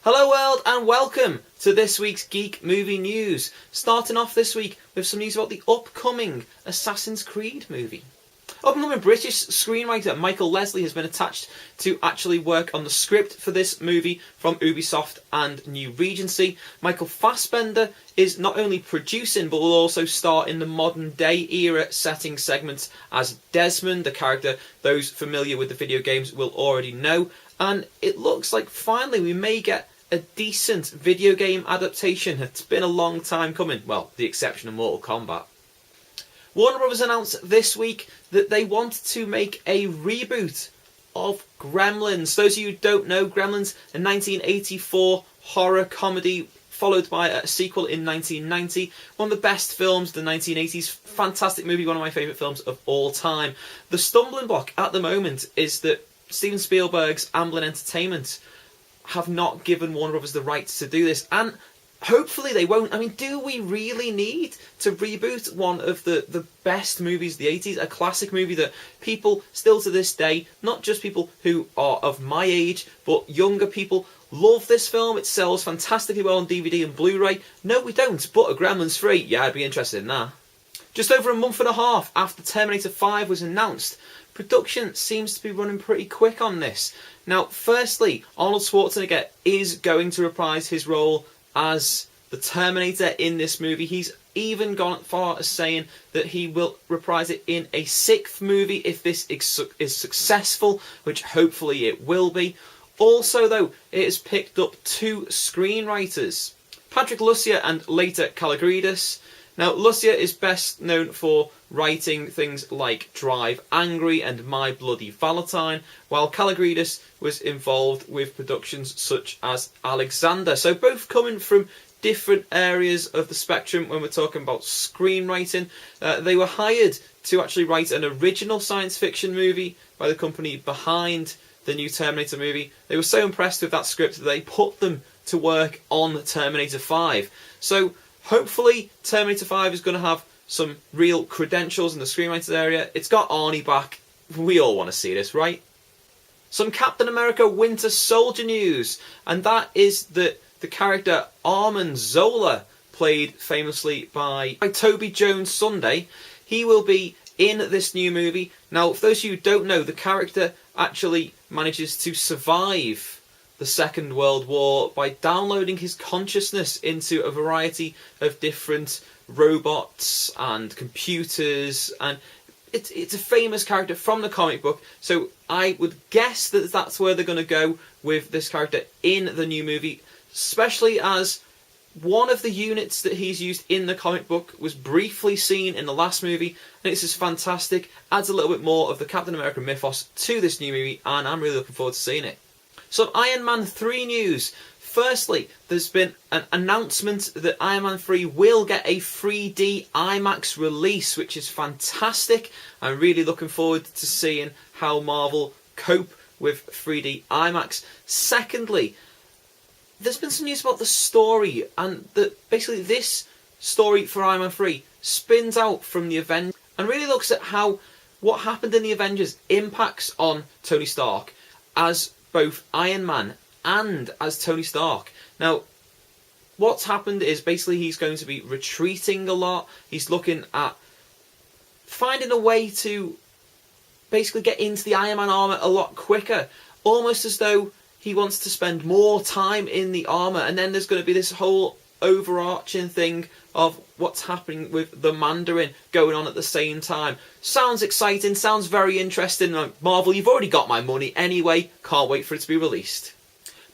Hello world and welcome to this week's Geek Movie News. Starting off this week with some news about the upcoming Assassin's Creed movie. Upcoming British screenwriter Michael Leslie has been attached to actually work on the script for this movie from Ubisoft and New Regency. Michael Fassbender is not only producing but will also star in the modern day era setting segments as Desmond, the character those familiar with the video games will already know. And it looks like finally we may get a decent video game adaptation. It's been a long time coming, well, the exception of Mortal Kombat. Warner Bros. Announced this week that they want to make a reboot of Gremlins. Those of you who don't know, Gremlins, a 1984 horror comedy followed by a sequel in 1990. One of the best films of the 1980s. Fantastic movie, one of my favourite films of all time. The stumbling block at the moment is that Steven Spielberg's Amblin Entertainment have not given Warner Bros. The rights to do this, and hopefully they won't. I mean, do we really need to reboot one of the best movies of the 80s? A classic movie that people still to this day, not just people who are of my age, but younger people, love this film. It sells fantastically well on DVD and Blu-ray. No, we don't, but a Gremlins 3, yeah, I'd be interested in that. Just over a month and a half after Terminator V was announced, production seems to be running pretty quick on this. Now, firstly, Arnold Schwarzenegger is going to reprise his role as the Terminator in this movie. He's even gone as far as saying that he will reprise it in a 6th movie if this is successful, which hopefully it will be. Also, though, it has picked up 2 screenwriters, Patrick Lussier and later Kalogridis. Now, Lussier is best known for writing things like Drive Angry and My Bloody Valentine, while Kalogridis was involved with productions such as Alexander. So both coming from different areas of the spectrum when we're talking about screenwriting. They were hired to actually write an original science fiction movie by the company behind the new Terminator movie. They were so impressed with that script that they put them to work on Terminator 5. So hopefully Terminator 5 is going to have some real credentials in the screenwriters area. It's got Arnie back. We all want to see this, right? Some Captain America Winter Soldier news, and that is that the character Armin Zola, played famously by Toby Jones Sunday, he will be in this new movie. Now, for those of you who don't know, the character actually manages to survive the Second World War by downloading his consciousness into a variety of different robots and computers, and it's a famous character from the comic book, so I would guess that that's where they're going to go with this character in the new movie, especially as one of the units that he's used in the comic book was briefly seen in the last movie, and it's just fantastic, adds a little bit more of the Captain America mythos to this new movie, and I'm really looking forward to seeing it. Some Iron Man 3 news. Firstly, there's been an announcement that Iron Man 3 will get a 3D IMAX release, which is fantastic. I'm really looking forward to seeing how Marvel cope with 3D IMAX. Secondly, there's been some news about the story, and that basically this story for Iron Man 3 spins out from the Avengers and really looks at how what happened in the Avengers impacts on Tony Stark as both Iron Man and as Tony Stark. Now, what's happened is basically he's going to be retreating a lot. He's looking at finding a way to basically get into the Iron Man armour a lot quicker. Almost as though he wants to spend more time in the armour. And then there's going to be this whole overarching thing of what's happening with the Mandarin going on at the same time. Sounds exciting, sounds very interesting. Marvel, you've already got my money anyway. Can't wait for it to be released.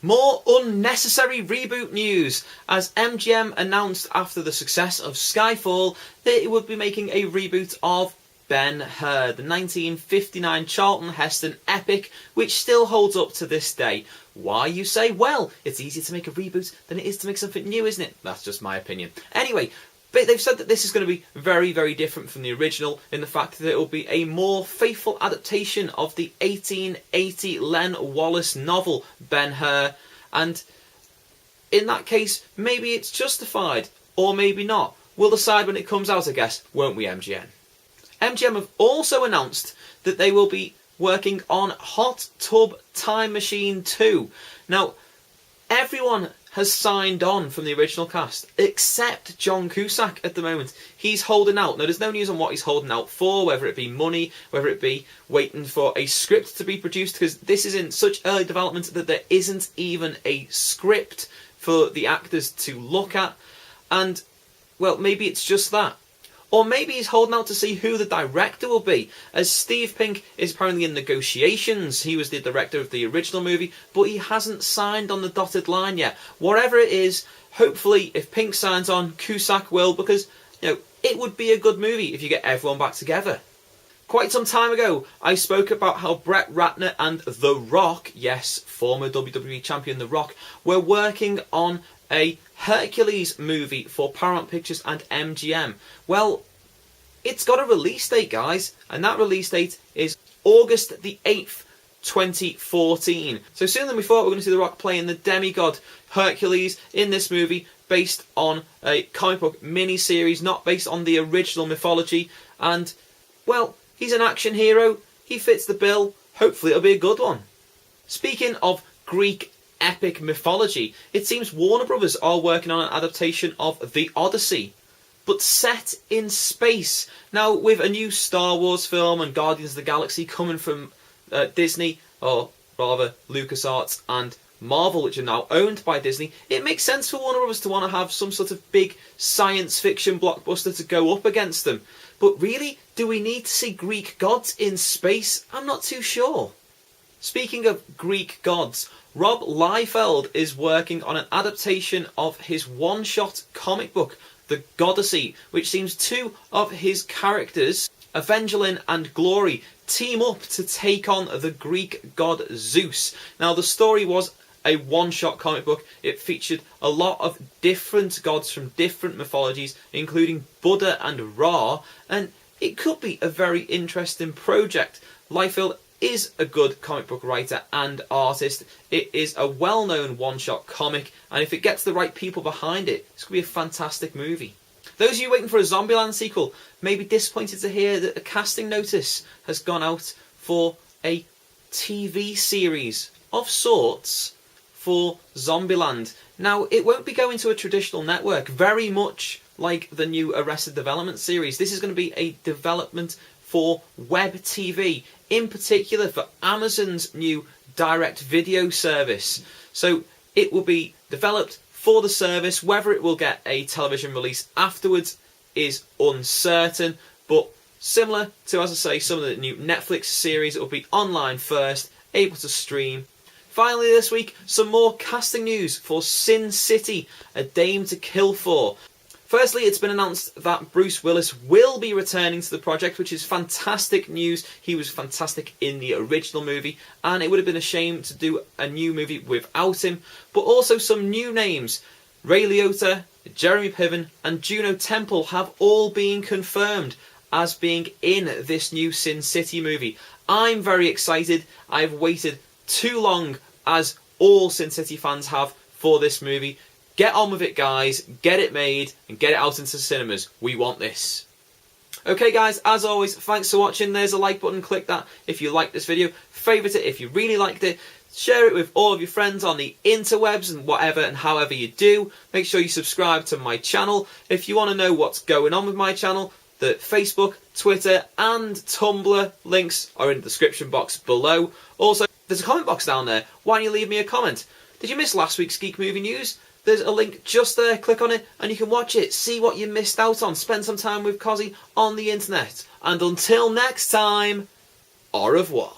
More unnecessary reboot news, as MGM announced after the success of Skyfall that it would be making a reboot of Ben-Hur, the 1959 Charlton Heston epic, which still holds up to this day. Why, you say? Well, it's easier to make a reboot than it is to make something new, isn't it? That's just my opinion. Anyway, but they've said that this is going to be very, very different from the original in the fact that it will be a more faithful adaptation of the 1880 Len Wallace novel, Ben-Hur. And in that case, maybe it's justified, or maybe not. We'll decide when it comes out, I guess, won't we, MGM? MGM have also announced that they will be working on Hot Tub Time Machine 2. Now, everyone has signed on from the original cast, except John Cusack at the moment. He's holding out. Now, there's no news on what he's holding out for, whether it be money, whether it be waiting for a script to be produced, because this is in such early development that there isn't even a script for the actors to look at. And, well, maybe it's just that. Or maybe he's holding out to see who the director will be, as Steve Pink is apparently in negotiations. He was the director of the original movie, but he hasn't signed on the dotted line yet. Whatever it is, hopefully if Pink signs on, Cusack will, because, it would be a good movie if you get everyone back together. Quite some time ago, I spoke about how Brett Ratner and The Rock, yes, former WWE champion The Rock, were working on a Hercules movie for Paramount Pictures and MGM. Well, it's got a release date, guys, and that release date is August the 8th, 2014. So sooner than we thought, we're going to see The Rock playing the demigod Hercules in this movie, based on a comic book mini-series, not based on the original mythology. And, well, he's an action hero. He fits the bill. Hopefully it'll be a good one. Speaking of Greek epic mythology, it seems Warner Brothers are working on an adaptation of the Odyssey, but set in space. Now, with a new Star Wars film and Guardians of the Galaxy coming from Disney, or rather LucasArts and Marvel, which are now owned by Disney, it makes sense for Warner Brothers to want to have some sort of big science fiction blockbuster to go up against them. But really, do we need to see Greek gods in space? I'm not too sure. Speaking of Greek gods, Rob Liefeld is working on an adaptation of his one-shot comic book, the Godyssey, which seems two of his characters, Evangeline and Glory, team up to take on the Greek god Zeus. Now, the story was a one-shot comic book. It featured a lot of different gods from different mythologies, including Buddha and Ra, and it could be a very interesting project. Liefeld is a good comic book writer and artist. It is a well-known one-shot comic, and if it gets the right people behind it, it's going to be a fantastic movie. Those of you waiting for a Zombieland sequel may be disappointed to hear that a casting notice has gone out for a TV series of sorts for Zombieland. Now, it won't be going to a traditional network, very much like the new Arrested Development series. This is going to be a development for web TV, in particular for Amazon's new direct video service. So it will be developed for the service. Whether it will get a television release afterwards is uncertain, but similar to, as I say, some of the new Netflix series, it will be online first, able to stream. Finally this week, some more casting news for Sin City, A Dame to Kill For. Firstly, it's been announced that Bruce Willis will be returning to the project, which is fantastic news. He was fantastic in the original movie, and it would have been a shame to do a new movie without him. But also some new names. Ray Liotta, Jeremy Piven, and Juno Temple have all been confirmed as being in this new Sin City movie. I'm very excited. I've waited too long, as all Sin City fans have, for this movie. Get on with it, guys. Get it made and get it out into cinemas. We want this. Okay, guys, as always, thanks for watching. There's a like button. Click that if you liked this video. Favourite it if you really liked it. Share it with all of your friends on the interwebs and whatever and however you do. Make sure you subscribe to my channel. If you want to know what's going on with my channel, the Facebook, Twitter and Tumblr links are in the description box below. Also, there's a comment box down there. Why don't you leave me a comment? Did you miss last week's Geek Movie News? There's a link just there. Click on it and you can watch it. See what you missed out on. Spend some time with Cosy on the internet. And until next time, au revoir.